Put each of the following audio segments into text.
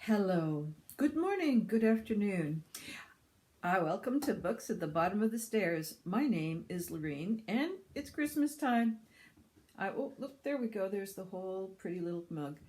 Hello, good morning, good afternoon. Welcome to Books at the Bottom of the Stairs. My name is Lorraine, and it's Christmas time. Oh, look, there we go. There's the whole pretty little mug.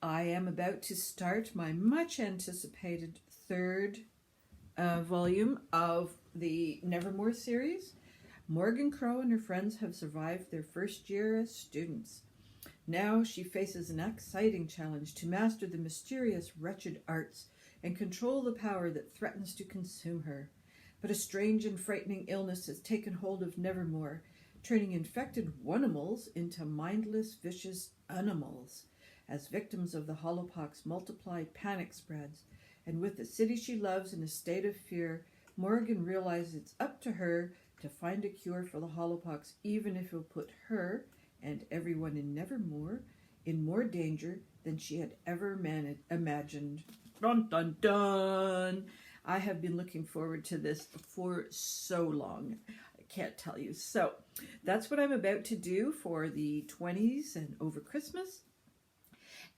I am about to start my much anticipated third volume of the Nevermore series. Morgan Crow and her friends have survived their first year as students. Now she faces an exciting challenge to master the mysterious, wretched arts and control the power that threatens to consume her. But a strange and frightening illness has taken hold of Nevermore, turning infected Wunimals into mindless, vicious animals. As victims of the Hollowpox multiply, panic spreads, and with the city she loves in a state of fear, Morgan realizes it's up to her to find a cure for the Hollowpox, even if it will put her and everyone in Nevermore in more danger than she had ever imagined. Dun dun dun! I have been looking forward to this for so long. I can't tell you. So that's what I'm about to do for the 20s and over Christmas.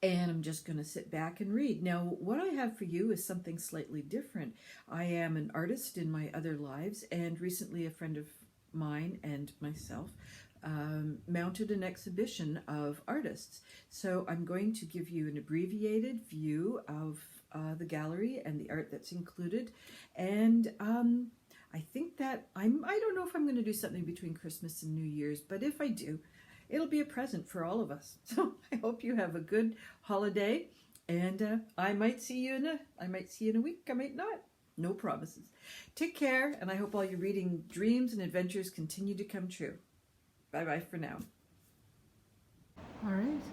And I'm just going to sit back and read. Now, what I have for you is something slightly different. I am an artist in my other lives, and recently a friend of mine and myself mounted an exhibition of artists. So I'm going to give you an abbreviated view of the gallery and the art that's included. And I think that I don't know if I'm going to do something between Christmas and New Year's, but if I do, it'll be a present for all of us. So I hope you have a good holiday, and I might see you in a week. I might not. No promises. Take care, and I hope all your reading dreams and adventures continue to come true. Bye-bye for now. All right.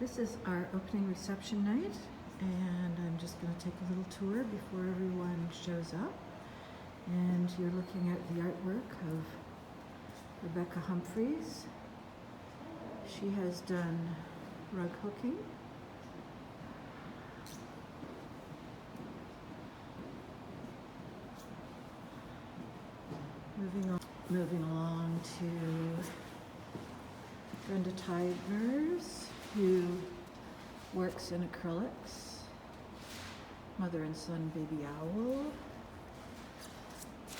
This is our opening reception night, and I'm just going to take a little tour before everyone shows up. And you're looking at the artwork of Rebecca Humphries. She has done rug hooking. Moving along to Brenda Tyburns, who works in acrylics. Mother and son baby owl.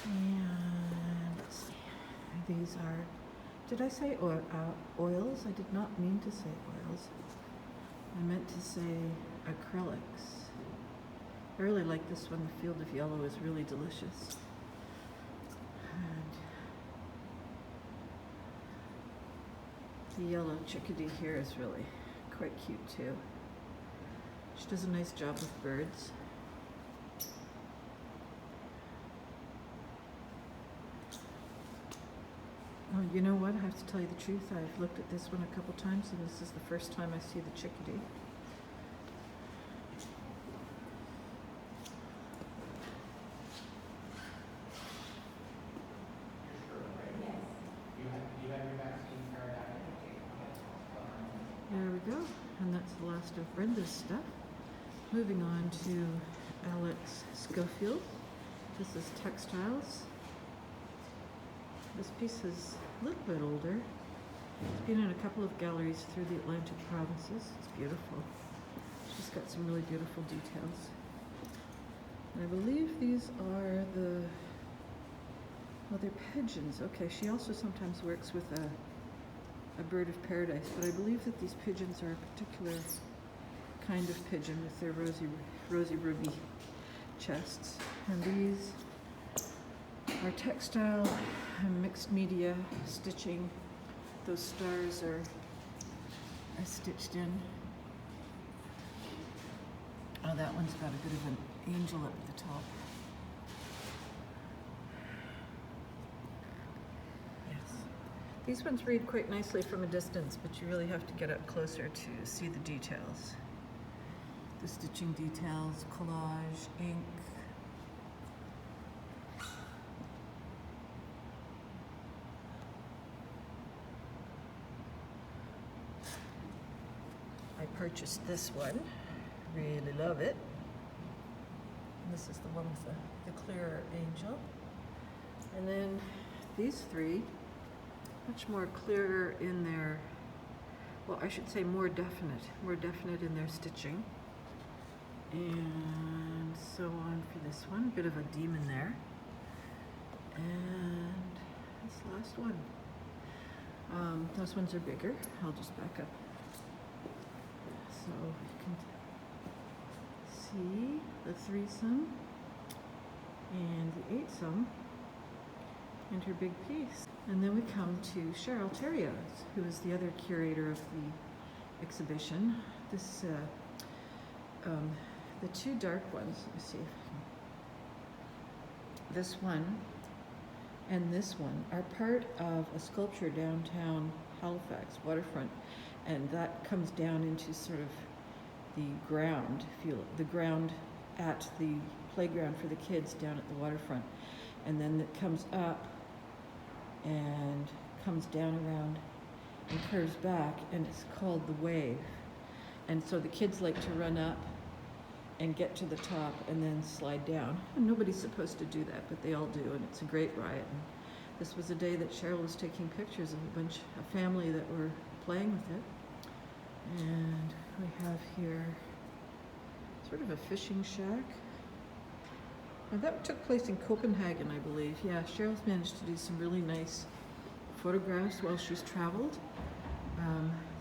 And let's see, these are, did I say oils? I did not mean to say oils. I meant to say acrylics. I really like this one. The Field of Yellow is really delicious. And the yellow chickadee here is really quite cute too. She does a nice job with birds. Oh, you know what? I have to tell you the truth. I've looked at this one a couple times, and this is the first time I see the chickadee. There we go. And that's the last of Brenda's stuff. Moving on to Alex Schofield. This is textiles. This piece is a little bit older. It's been in a couple of galleries through the Atlantic provinces. It's beautiful. She's got some really beautiful details. And I believe these are they're pigeons. Okay, she also sometimes works with a bird of paradise, but I believe that these pigeons are a particular kind of pigeon with their rosy ruby chests. And these are textile and mixed media stitching. Those stars are stitched in. Oh, that one's got a bit of an angel up at the top. Yes. These ones read quite nicely from a distance, but you really have to get up closer to see the details. The stitching details, collage, ink. I purchased this one, really love it. And this is the one with the clearer angel. And then these three, much more clearer in their, well, I should say more definite in their stitching. And so on for this one. Bit of a demon there. And this last one. Those ones are bigger. I'll just back up so you can see the threesome and the eightsome and her big piece. And then we come to Cheryl Terrios, who is the other curator of the exhibition. This, the two dark ones, let me see if I can. This one and this one are part of a sculpture downtown Halifax waterfront, and that comes down into sort of the ground, the ground at the playground for the kids down at the waterfront, and then it comes up and comes down around and curves back, and it's called the Wave. And so the kids like to run up and get to the top and then slide down. And nobody's supposed to do that, but they all do, and it's a great ride. And this was a day that Cheryl was taking pictures of a family that were playing with it. And we have here sort of a fishing shack. Now that took place in Copenhagen, I believe. Yeah, Cheryl's managed to do some really nice photographs while she's traveled.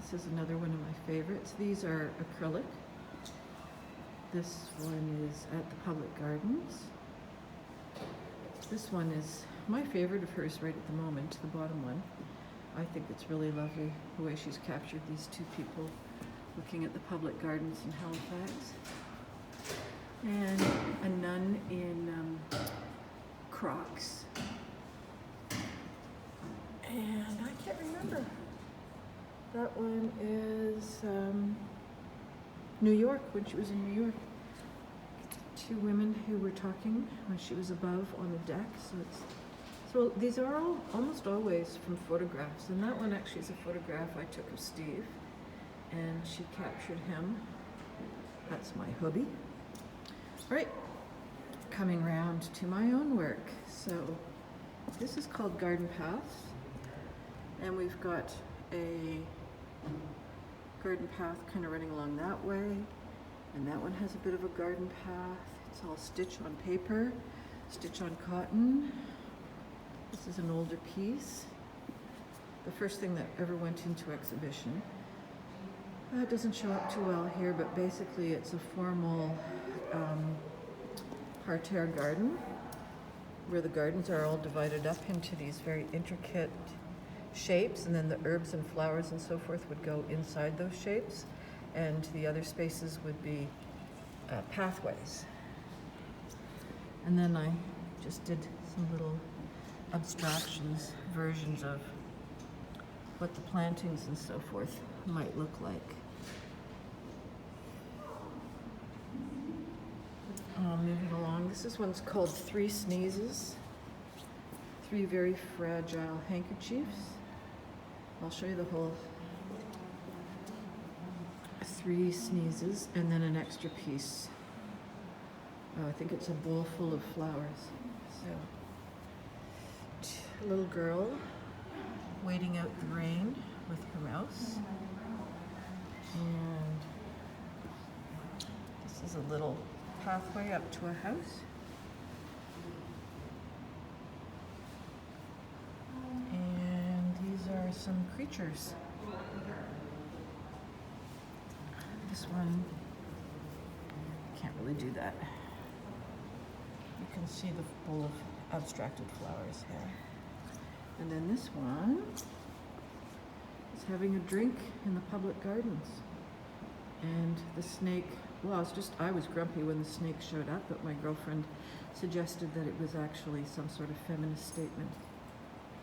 This is another one of my favorites. These are acrylic. This one is at the Public Gardens. This one is my favorite of hers right at the moment, the bottom one. I think it's really lovely the way she's captured these two people looking at the Public Gardens in Halifax. And a nun in Crocs. And I can't remember. That one is New York, when she was in New York. Two women who were talking when she was above on the deck. So these are all almost always from photographs. And that one actually is a photograph I took of Steve, and she captured him. That's my hubby. All right, coming round to my own work. So this is called Garden Paths, and we've got a garden path kind of running along that way, and that one has a bit of a garden path. It's all stitch on paper, stitch on cotton. This is an older piece, the first thing that ever went into exhibition. It doesn't show up too well here, but basically it's a formal parterre garden where the gardens are all divided up into these very intricate shapes, and then the herbs and flowers and so forth would go inside those shapes, and the other spaces would be pathways. And then I just did some little abstractions, versions of what the plantings and so forth might look like. Moving along, this one's called Three Sneezes. Three very fragile handkerchiefs. I'll show you the whole three sneezes, and then an extra piece. I think it's a bowl full of flowers. So, a little girl waiting out the rain with her mouse. And this is a little pathway up to a house. And these are some creatures. This one, can't really do that. You can see the bowl of abstracted flowers here. And then this one is having a drink in the Public Gardens. And the snake, well, I was grumpy when the snake showed up, but my girlfriend suggested that it was actually some sort of feminist statement.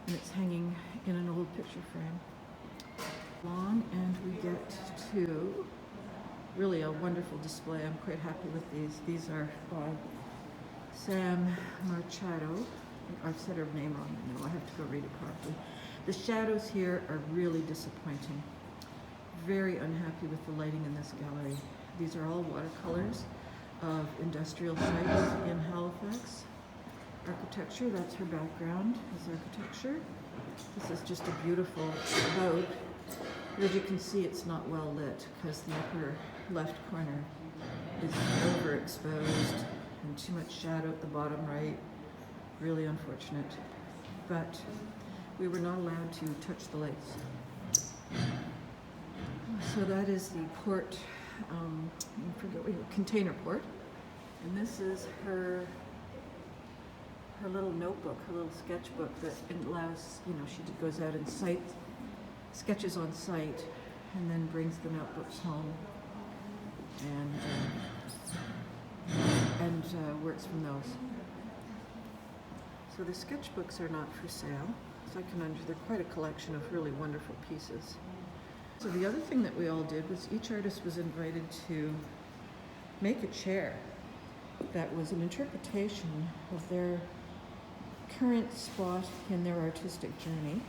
And it's hanging in an old picture frame. Long, and we get to really a wonderful display. I'm quite happy with these. These are by Sam Marchado. I've said her name wrong now. I have to go read it properly. The shadows here are really disappointing. Very unhappy with the lighting in this gallery. These are all watercolors of industrial sites in Halifax. Architecture, that's her background, is architecture. This is just a beautiful boat. As you can see, it's not well lit because the upper left corner is overexposed and too much shadow at the bottom right. Really unfortunate. But we were not allowed to touch the lights. So that is the port, I forget what, container port. And this is her little notebook, her little sketchbook that allows, she goes out and sketches on site, and then brings the notebooks home and works from those. So the sketchbooks are not for sale. So they're quite a collection of really wonderful pieces. So the other thing that we all did was each artist was invited to make a chair that was an interpretation of their current spot in their artistic journey,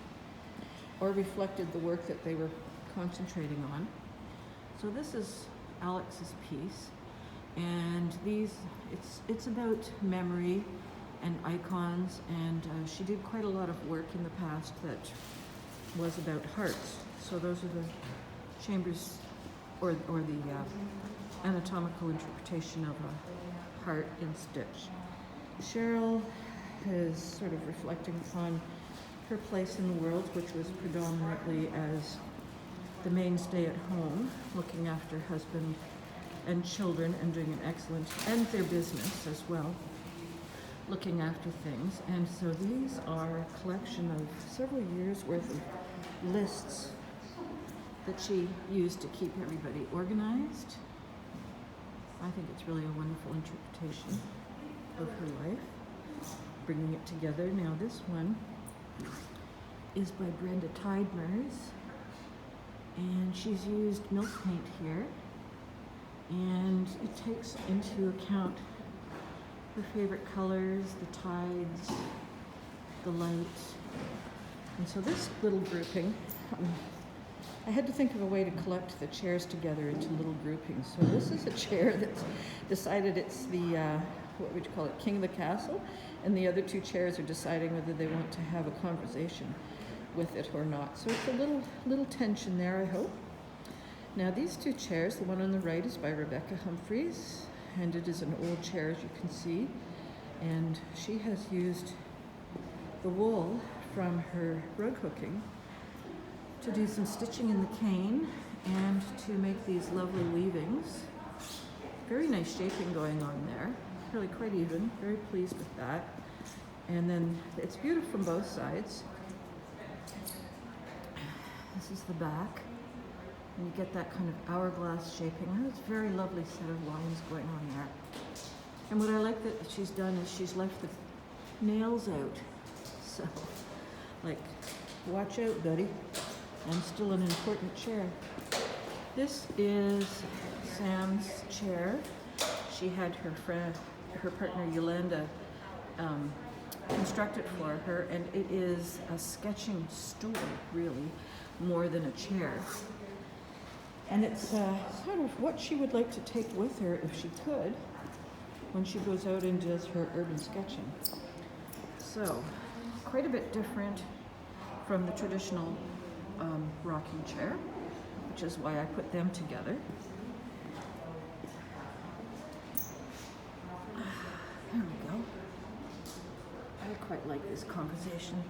or reflected the work that they were concentrating on. So this is Alex's piece, and it's about memory and icons, and she did quite a lot of work in the past that was about hearts. So those are the chambers, or the anatomical interpretation of a heart in stitch. Cheryl is sort of reflecting upon her place in the world, which was predominantly as the mainstay at home, looking after husband and children and doing an excellent, and their business as well, looking after things. And so these are a collection of several years worth of lists that she used to keep everybody organized. I think it's really a wonderful interpretation of her life, bringing it together. Now this one is by Brenda Tyburns, and she's used milk paint here, and it takes into account her favorite colors, the tides, the light. And so this little grouping, I had to think of a way to collect the chairs together into little groupings. So this is a chair that's decided it's the, what would you call it, king of the castle, and the other two chairs are deciding whether they want to have a conversation with it or not. So it's a little tension there, I hope. Now these two chairs, the one on the right is by Rebecca Humphries, and it is an old chair, as you can see, and she has used the wool from her rug hooking to do some stitching in the cane and to make these lovely weavings. Very nice shaping going on there, really quite even, very pleased with that. And then it's beautiful from both sides. This is the back, and you get that kind of hourglass shaping. And it's a very lovely set of lines going on there. And what I like that she's done is she's left the nails out. So, like, watch out, buddy. And still an important chair. This is Sam's chair. She had her partner Yolanda construct it for her, and it is a sketching stool, really, more than a chair. And it's sort of what she would like to take with her, if she could, when she goes out and does her urban sketching. So, quite a bit different from the traditional rocking chair, which is why I put them together. There we go. I quite like this composition.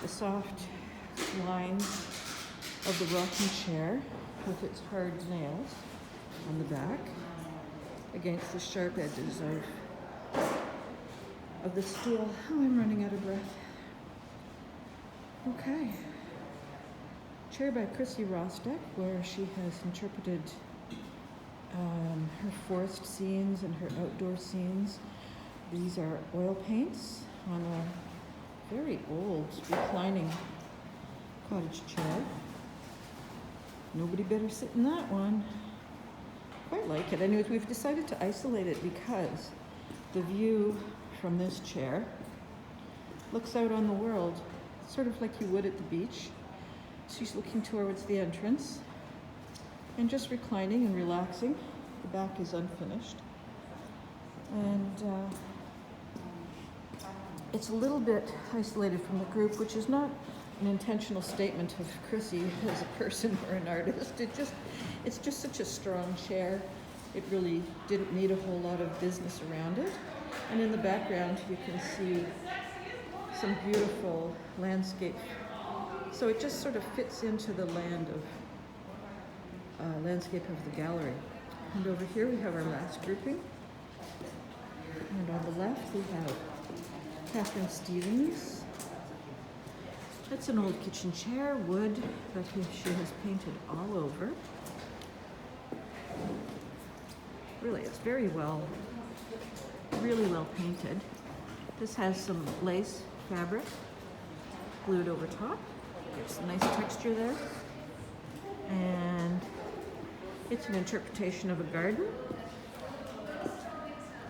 The soft lines of the rocking chair with its hard nails on the back against the sharp edges of the stool. Oh, I'm running out of breath. Okay. Chair by Chrissy Rostek, where she has interpreted her forest scenes and her outdoor scenes. These are oil paints on a very old reclining cottage chair. Nobody better sit in that one. Quite like it. Anyways, we've decided to isolate it because the view from this chair looks out on the world, sort of like you would at the beach. She's looking towards the entrance and just reclining and relaxing. The back is unfinished. And it's a little bit isolated from the group, which is not an intentional statement of Chrissy as a person or an artist. It's just such a strong chair. it really didn't need a whole lot of business around it. And in the background you can see some beautiful landscape. So it just sort of fits into the landscape of the gallery. And over here we have our last grouping. And on the left we have Catherine Stevens. That's an old kitchen chair, wood, that she has painted all over. Really, it's really well painted. This has some lace fabric glued over top. There's a nice texture there. And it's an interpretation of a garden.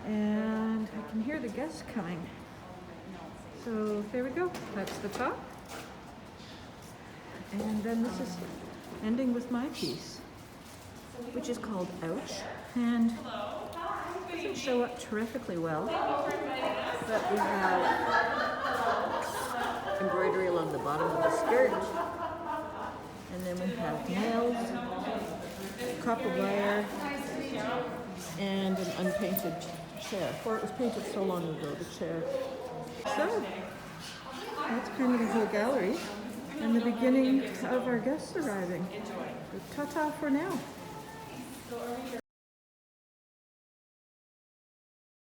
And I can hear the guests coming. So there we go, that's the top. And then this is ending with my piece, which is called Ouch. And it doesn't show up terrifically well, but we have embroidery along the bottom of the skirt. And then we have nails, copper wire, and an unpainted chair. For it was painted so long ago, the chair. So, that's kind of the whole gallery and the beginning of our guests arriving. Ta-ta for now.